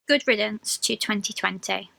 good riddance to 2020.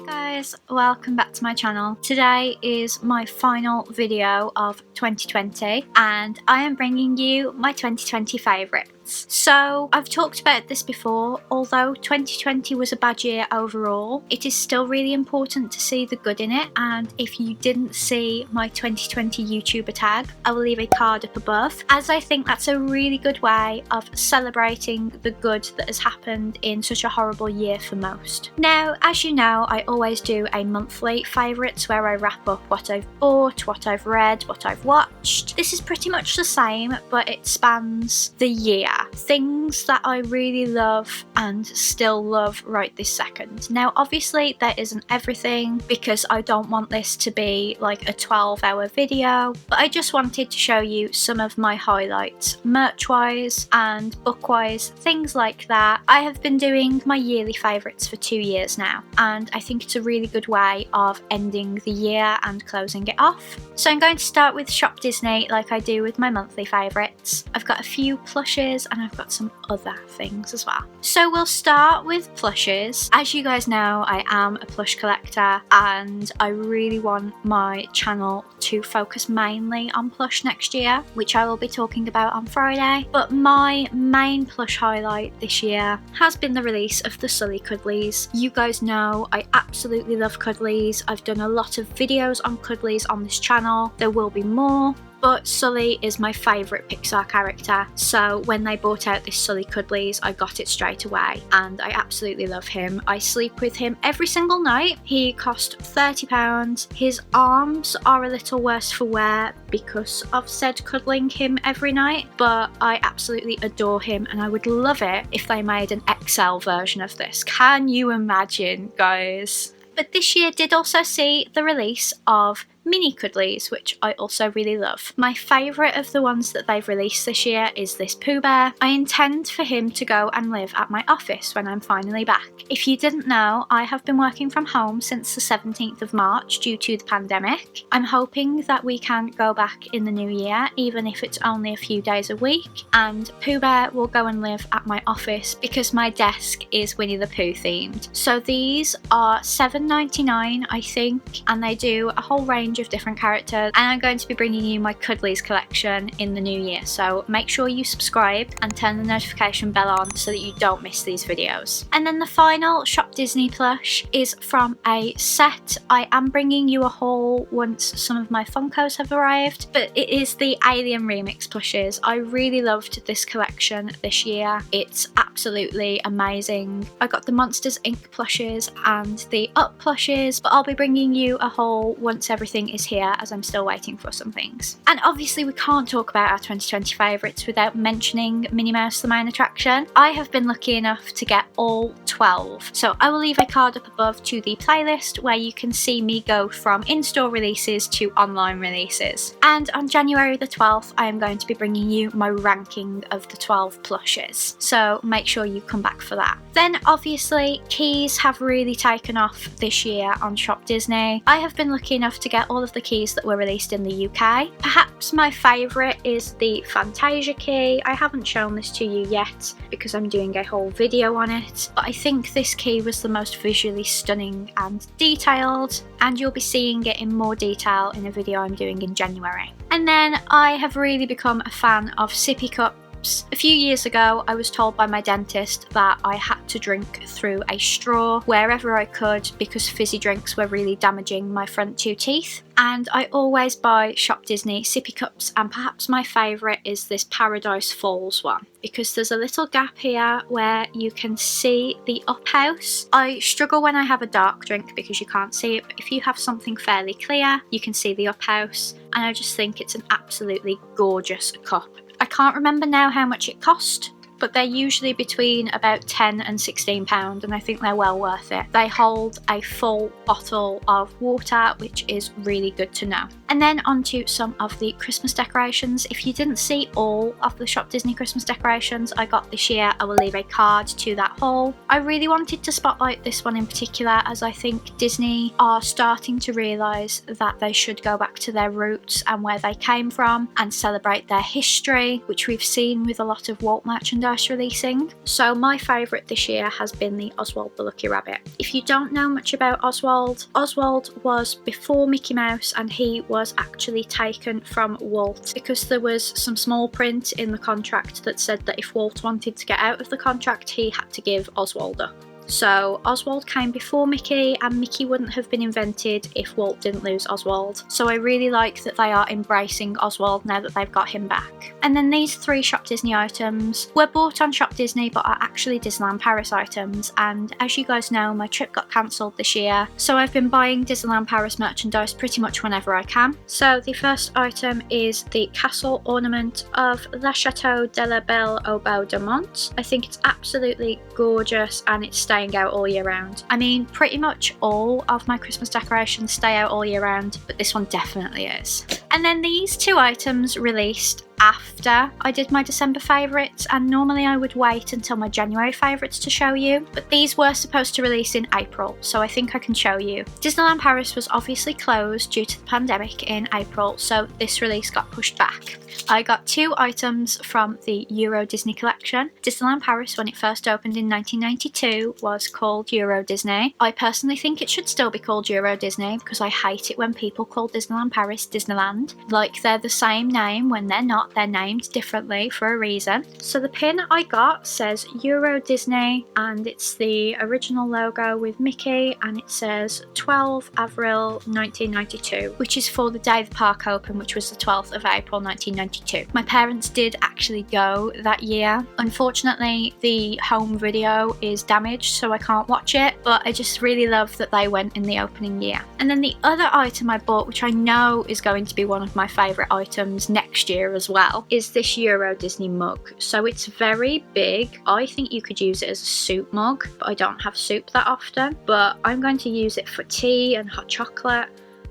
Guys, welcome back to my channel. Today is my final video of 2020 and I am bringing you my 2020 favourites. So I've talked about this before, although 2020 was a bad year overall, it is still really important to see the good in it, and if you didn't see my 2020 YouTuber tag, I will leave a card up above, as I think that's a really good way of celebrating the good that has happened in such a horrible year for most. Now, as you know, I always do a monthly favourites where I wrap up what I've bought, what I've read, what I've watched. This is pretty much the same, but it spans the year. Things that I really love and still love right this second. Now, obviously there isn't everything because I don't want this to be like a 12-hour video, but I just wanted to show you some of my highlights, merch-wise and book-wise, things like that. I have been doing my yearly favourites for 2 years now, and I think it's a really good way of ending the year and closing it off. So I'm going to start with Shop Disney like I do with my monthly favourites. I've got a few plushes and I've got some other things as well. So we'll start with plushes. As you guys know, I am a plush collector and I really want my channel to focus mainly on plush next year, which I will be talking about on Friday. But my main plush highlight this year has been the release of the Sully Cuddlies. You guys know I absolutely love Cuddlies. I've done a lot of videos on Cuddlies on this channel. There will be more. But Sully is my favourite Pixar character, so when they brought out this Sully Cuddlies, I got it straight away, and I absolutely love him. I sleep with him every single night. He cost £30. His arms are a little worse for wear because of said cuddling him every night, but I absolutely adore him, and I would love it if they made an XL version of this. Can you imagine, guys? But this year did also see the release of mini Cuddlies, which I also really love. My favourite of the ones that they've released this year is this Pooh Bear. I intend for him to go and live at my office when I'm finally back. If you didn't know, I have been working from home since the 17th of March due to the pandemic. I'm hoping that we can go back in the new year, even if it's only a few days a week, and Pooh Bear will go and live at my office because my desk is Winnie the Pooh themed. So these are £7.99 I think, and they do a whole range of different characters, and I'm going to be bringing you my Cuddlies collection in the new year, so make sure you subscribe and turn the notification bell on so that you don't miss these videos. And then the final Shop Disney plush is from a set. I am bringing you a haul once some of my Funkos have arrived, but it is the Alien Remix plushes. I really loved this collection this year. It's absolutely amazing. I got the Monsters Inc. plushes and the Up plushes, but I'll be bringing you a haul once everything is here, as I'm still waiting for some things. And obviously we can't talk about our 2020 favourites without mentioning Minnie Mouse the main attraction. I have been lucky enough to get all 12, so I will leave a card up above to the playlist where you can see me go from in-store releases to online releases. And on January the 12th I am going to be bringing you my ranking of the 12 plushes, so make sure you come back for that. Then obviously keys have really taken off this year on Shop Disney. I have been lucky enough to get all of the keys that were released in the UK. Perhaps my favourite is the Fantasia key. I haven't shown this to you yet because I'm doing a whole video on it, but I think this key was the most visually stunning and detailed, and you'll be seeing it in more detail in a video I'm doing in January. And then I have really become a fan of sippy cups. A few years ago I was told by my dentist that I had to drink through a straw wherever I could because fizzy drinks were really damaging my front two teeth, and I always buy Shop Disney sippy cups, and perhaps my favourite is this Paradise Falls one because there's a little gap here where you can see the up house. I struggle when I have a dark drink because you can't see it, but if you have something fairly clear you can see the up house, and I just think it's an absolutely gorgeous cup. I can't remember now how much it cost, but they're usually between about £10 and £16, and I think they're well worth it. They hold a full bottle of water, which is really good to know. And then onto some of the Christmas decorations. If you didn't see all of the Shop Disney Christmas decorations I got this year, I will leave a card to that haul. I really wanted to spotlight this one in particular, as I think Disney are starting to realise that they should go back to their roots and where they came from and celebrate their history, which we've seen with a lot of Walt merchandise releasing. So my favourite this year has been the Oswald the Lucky Rabbit. If you don't know much about Oswald, Oswald was before Mickey Mouse, and he was actually taken from Walt because there was some small print in the contract that said that if Walt wanted to get out of the contract, he had to give Oswald up. So Oswald came before Mickey, and Mickey wouldn't have been invented if Walt didn't lose Oswald. So I really like that they are embracing Oswald now that they've got him back. And then these 3 Shop Disney items were bought on Shop Disney but are actually Disneyland Paris items, and as you guys know, my trip got cancelled this year, so I've been buying Disneyland Paris merchandise pretty much whenever I can. So the first item is the castle ornament of La Chateau de la Belle au Bois de Mont. I think it's absolutely gorgeous, and it's staying out all year round. I mean, pretty much all of my Christmas decorations stay out all year round, but this one definitely is. And then these 2 items released after I did my December favourites, and normally I would wait until my January favourites to show you, but these were supposed to release in April, so I think I can show you. Disneyland Paris was obviously closed due to the pandemic in April, so this release got pushed back. I got 2 items from the Euro Disney collection. Disneyland Paris, when it first opened in 1992, was called Euro Disney. I personally think it should still be called Euro Disney because I hate it when people call Disneyland Paris Disneyland. Like, they're the same name when they're not. They're named differently for a reason. So the pin I got says Euro Disney, and it's the original logo with Mickey, and it says 12 Avril 1992, which is for the day the park opened, which was the 12th of April 1992. My parents did actually go that year. Unfortunately, the home video is damaged, so I can't watch it, but I just really love that they went in the opening year. And then the other item I bought, which I know is going to be one of my favourite items next year as well, is this Euro Disney mug. So it's very big. I think you could use it as a soup mug, but I don't have soup that often. But I'm going to use it for tea and hot chocolate,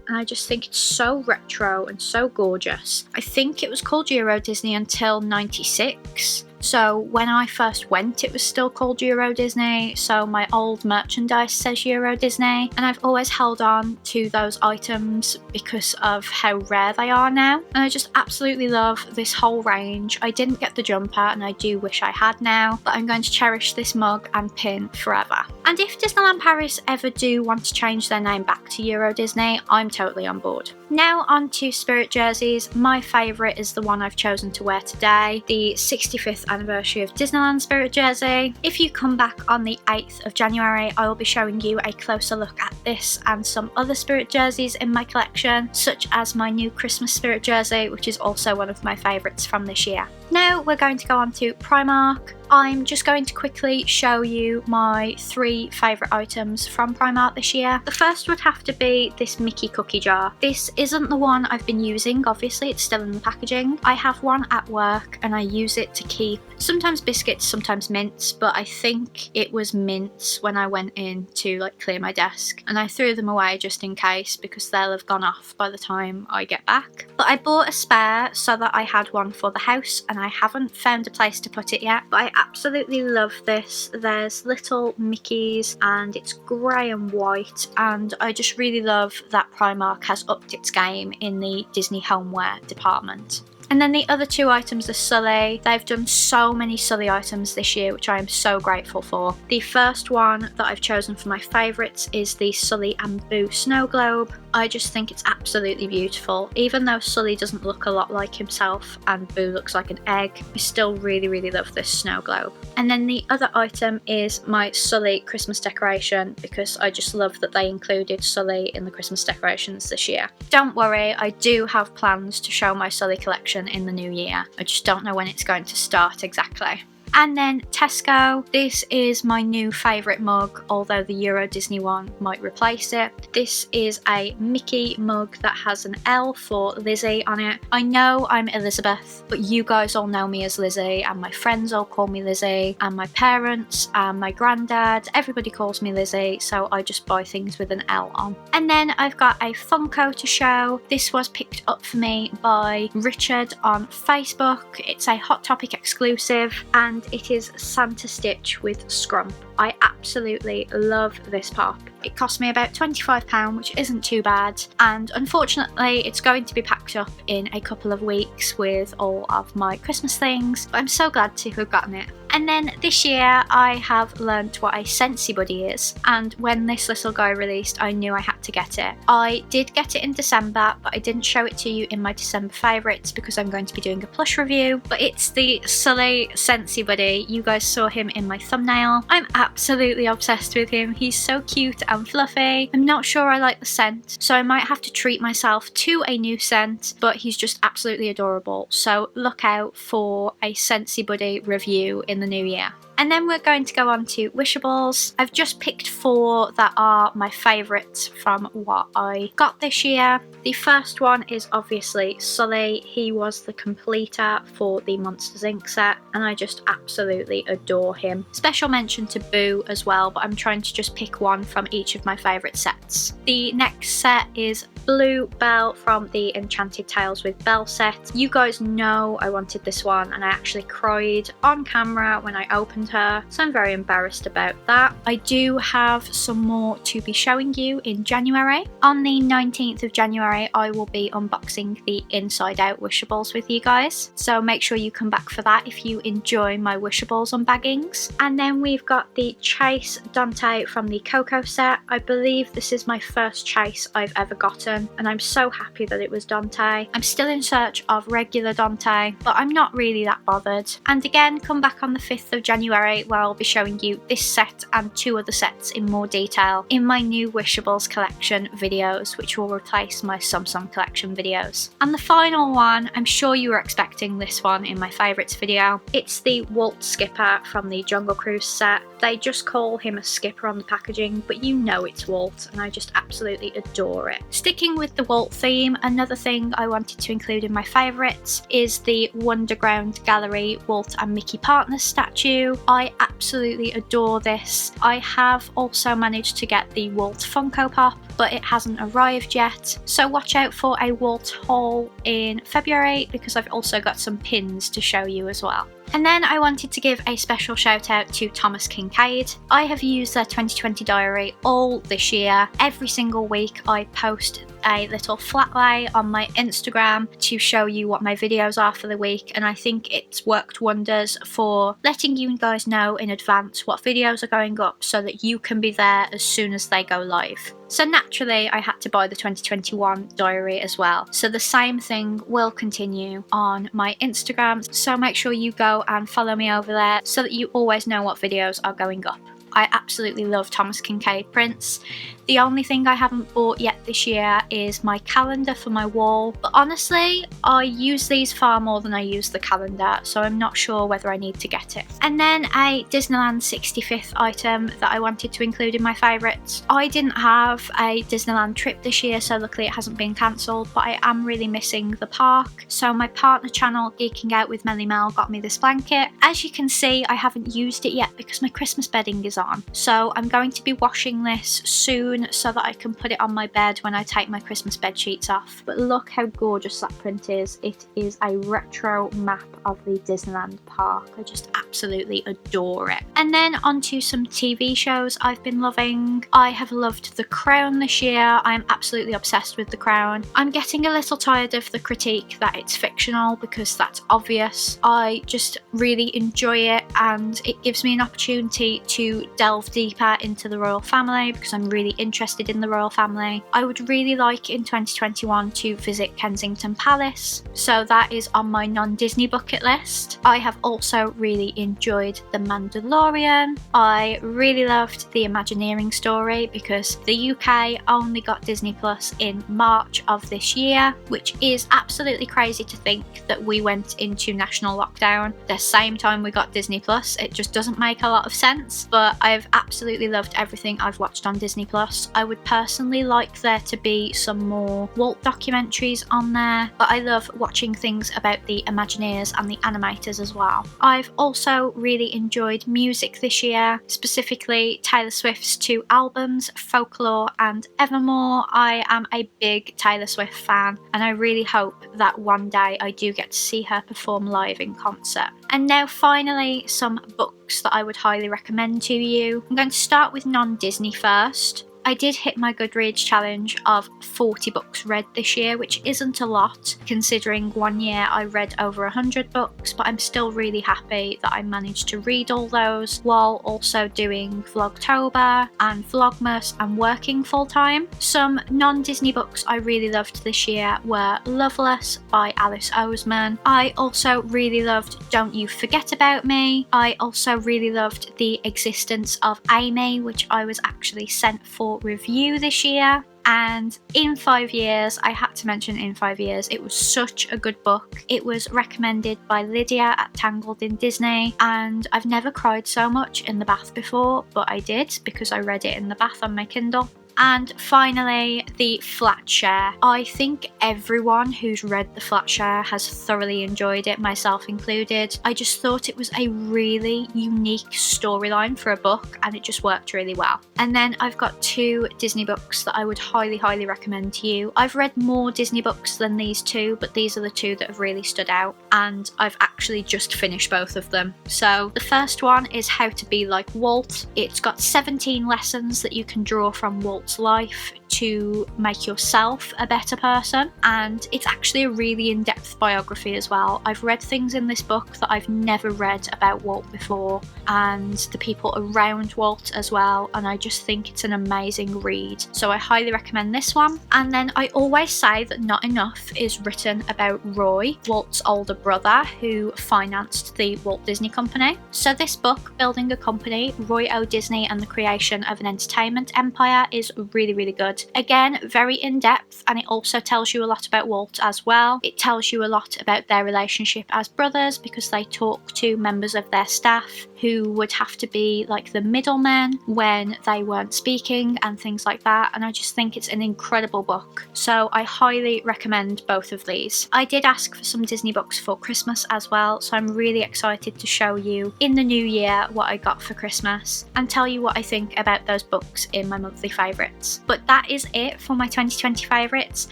and I just think it's so retro and so gorgeous. I think it was called Euro Disney until '96. So when I first went, it was still called Euro Disney, so my old merchandise says Euro Disney, and I've always held on to those items because of how rare they are now, and I just absolutely love this whole range. I didn't get the jumper, and I do wish I had now, but I'm going to cherish this mug and pin forever. And if Disneyland Paris ever do want to change their name back to Euro Disney, I'm totally on board. Now on to Spirit jerseys. My favourite is the one I've chosen to wear today, the 65th anniversary of Disneyland Spirit jersey. If you come back on the 8th of January, I will be showing you a closer look at this and some other Spirit jerseys in my collection, such as my new Christmas Spirit jersey, which is also one of my favourites from this year. Now we're going to go on to Primark. I'm just going to quickly show you my 3 favourite items from Primark this year. The first would have to be this Mickey cookie jar. This isn't the one I've been using, obviously it's still in the packaging. I have one at work and I use it to keep sometimes biscuits, sometimes mints, but I think it was mints when I went in to clear my desk, and I threw them away just in case because they'll have gone off by the time I get back. But I bought a spare so that I had one for the house, and I haven't found a place to put it yet, but I absolutely love this. There's little Mickeys and it's grey and white, and I just really love that Primark has upped its game in the Disney homeware department. And then the other 2 items are Sully. They've done so many Sully items this year, which I am so grateful for. The first one that I've chosen for my favourites is the Sully and Boo snow globe. I just think it's absolutely beautiful. Even though Sully doesn't look a lot like himself and Boo looks like an egg, I still really love this snow globe. And then the other item is my Sully Christmas decoration, because I just love that they included Sully in the Christmas decorations this year. Don't worry, I do have plans to show my Sully collection in the new year. I just don't know when it's going to start exactly. And then Tesco, this is my new favourite mug, although the Euro Disney one might replace it. This is a Mickey mug that has an L for Lizzie on it. I know I'm Elizabeth, but you guys all know me as Lizzie, and my friends all call me Lizzie, and my parents and my granddad, everybody calls me Lizzie, so I just buy things with an L on. And then I've got a Funko to show. This was picked up for me by Richard on Facebook. It's a Hot Topic exclusive, and it is Santa Stitch with Scrump. I absolutely love this pop. It cost me about £25, which isn't too bad, and unfortunately it's going to be packed up in a couple of weeks with all of my Christmas things, but I'm so glad to have gotten it. And then this year I have learnt what a Scentsy Buddy is, and when this little guy released I knew I had to get it. I did get it in December, but I didn't show it to you in my December favourites because I'm going to be doing a plush review, but it's the Sully Scentsy Buddy. You guys saw him in my thumbnail. I'm absolutely obsessed with him. He's so cute and fluffy. I'm not sure I like the scent, so I might have to treat myself to a new scent, but he's just absolutely adorable. So look out for a Scentsy Buddy review in the new year. And then we're going to go on to Wishables. I've just picked 4 that are my favourites from what I got this year. The first one is obviously Sully. He was the completer for the Monsters Inc. set, and I just absolutely adore him. Special mention to Boo as well, but I'm trying to just pick one from each of my favourite sets. The next set is Blue Belle from the Enchanted Tales with Belle set. You guys know I wanted this one, and I actually cried on camera when I opened her, so I'm very embarrassed about that. I do have some more to be showing you in January. On the 19th of January I will be unboxing the Inside Out Wishables with you guys, so make sure you come back for that if you enjoy my Wishables unbaggings. And then we've got the Chase Dante from the Coco set. I believe this is my first Chase I've ever gotten, and I'm so happy that it was Dante. I'm still in search of regular Dante, but I'm not really that bothered. And again, come back on the 5th of January where I'll be showing you this set and 2 other sets in more detail in my new Wishables collection videos, which will replace my Samsung collection videos. And the final one, I'm sure you were expecting this one in my favourites video. It's the Walt Skipper from the Jungle Cruise set. They just call him a skipper on the packaging, but you know it's Walt, and I just absolutely adore it. Sticking with the Walt theme, another thing I wanted to include in my favourites is the Wonderground Gallery Walt and Mickey Partners statue. I absolutely adore this. I have also managed to get the Walt Funko Pop, but it hasn't arrived yet, so watch out for a Walt haul in February because I've also got some pins to show you as well. And then I wanted to give a special shout out to Thomas Kincaid. I have used their 2020 diary all this year. Every single week I post a little flat lay on my Instagram to show you what my videos are for the week, and I think it's worked wonders for letting you guys know in advance what videos are going up so that you can be there as soon as they go live. So naturally I had to buy the 2021 diary as well, so the same thing will continue on my Instagram, so make sure you go and follow me over there so that you always know what videos are going up. I absolutely love Thomas Kincaid prints. The only thing I haven't bought yet this year is my calendar for my wall, but honestly I use these far more than I use the calendar, so I'm not sure whether I need to get it. And then a Disneyland 65th item that I wanted to include in my favourites. I didn't have a Disneyland trip this year, so luckily it hasn't been cancelled, but I am really missing the park, so my partner channel Geeking Out with Melly Mel got me this blanket. As you can see, I haven't used it yet because my Christmas bedding is on, so I'm going to be washing this soon so that I can put it on my bed when I take my Christmas bed sheets off. But look how gorgeous that print is. It is a retro map of the Disneyland park. I just absolutely adore it. And then onto some TV shows I've been loving. I have loved The Crown this year. I am absolutely obsessed with The Crown. I'm getting a little tired of the critique that it's fictional because that's obvious. I just really enjoy it, and it gives me an opportunity to delve deeper into the royal family because I'm really interested in the royal family. I would really like in 2021 to visit Kensington Palace, so that is on my non-Disney bucket list. I have also really enjoyed The Mandalorian. I really loved the Imagineering story because the UK only got Disney Plus in March of this year, which is absolutely crazy to think that we went into national lockdown the same time we got Disney Plus. It just doesn't make a lot of sense, but I've absolutely loved everything I've watched on Disney Plus. I would personally like there to be some more Walt documentaries on there, but I love watching things about the Imagineers and the animators as well. I've also really enjoyed music this year, specifically Taylor Swift's 2 albums, Folklore and Evermore. I am a big Taylor Swift fan, and I really hope that one day I do get to see her perform live in concert. And now finally, some books that I would highly recommend to you. I'm going to start with non-Disney first. I did hit my Goodreads challenge of 40 books read this year, which isn't a lot considering one year I read over 100 books, but I'm still really happy that I managed to read all those while also doing Vlogtober and Vlogmas and working full time. Some non-Disney books I really loved this year were Loveless by Alice Oseman. I also really loved Don't You Forget About Me. I also really loved The Existence of Amy, which I was actually sent for review this year. And In 5 Years, I had to mention In 5 Years, it was such a good book. It was recommended by Lydia at Tangled in Disney, and I've never cried so much in the bath before, but I did because I read it in the bath on my Kindle. And finally, The Flat Share. I think everyone who's read The Flat Share has thoroughly enjoyed it, myself included. I just thought it was a really unique storyline for a book, and it just worked really well. And then I've got 2 Disney books that I would highly recommend to you. I've read more Disney books than these 2, but these are the 2 that have really stood out, and I've actually just finished both of them. So the first one is How to Be Like Walt. It's got 17 lessons that you can draw from Walt's life to make yourself a better person, and it's actually a really in-depth biography as well. I've read things in this book that I've never read about Walt before, and the people around Walt as well, and I just think it's an amazing read, so I highly recommend this one. And then I always say that not enough is written about Roy, Walt's older brother, who financed the Walt Disney Company. So this book, Building a Company, Roy O. Disney and the Creation of an Entertainment Empire, is really good. Again, very in-depth, and it also tells you a lot about Walt as well. It tells you a lot about their relationship as brothers because they talk to members of their staff who would have to be like the middlemen when they weren't speaking and things like that, and I just think it's an incredible book. So I highly recommend both of these. I did ask for some Disney books for Christmas as well, so I'm really excited to show you in the new year what I got for Christmas and tell you what I think about those books in my monthly favourites. But that is it for my 2020 favourites.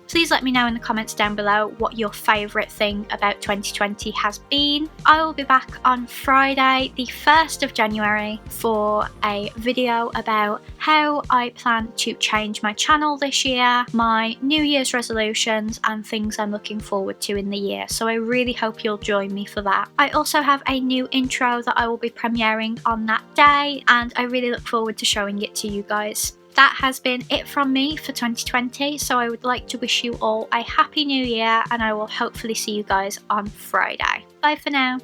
Please let me know in the comments down below what your favourite thing about 2020 has been. I will be back on Friday, the 1st of January, for a video about how I plan to change my channel this year, my New Year's resolutions, and things I'm looking forward to in the year. So I really hope you'll join me for that. I also have a new intro that I will be premiering on that day, and I really look forward to showing it to you guys. That has been it from me for 2020, so I would like to wish you all a happy new year, and I will hopefully see you guys on Friday. Bye for now.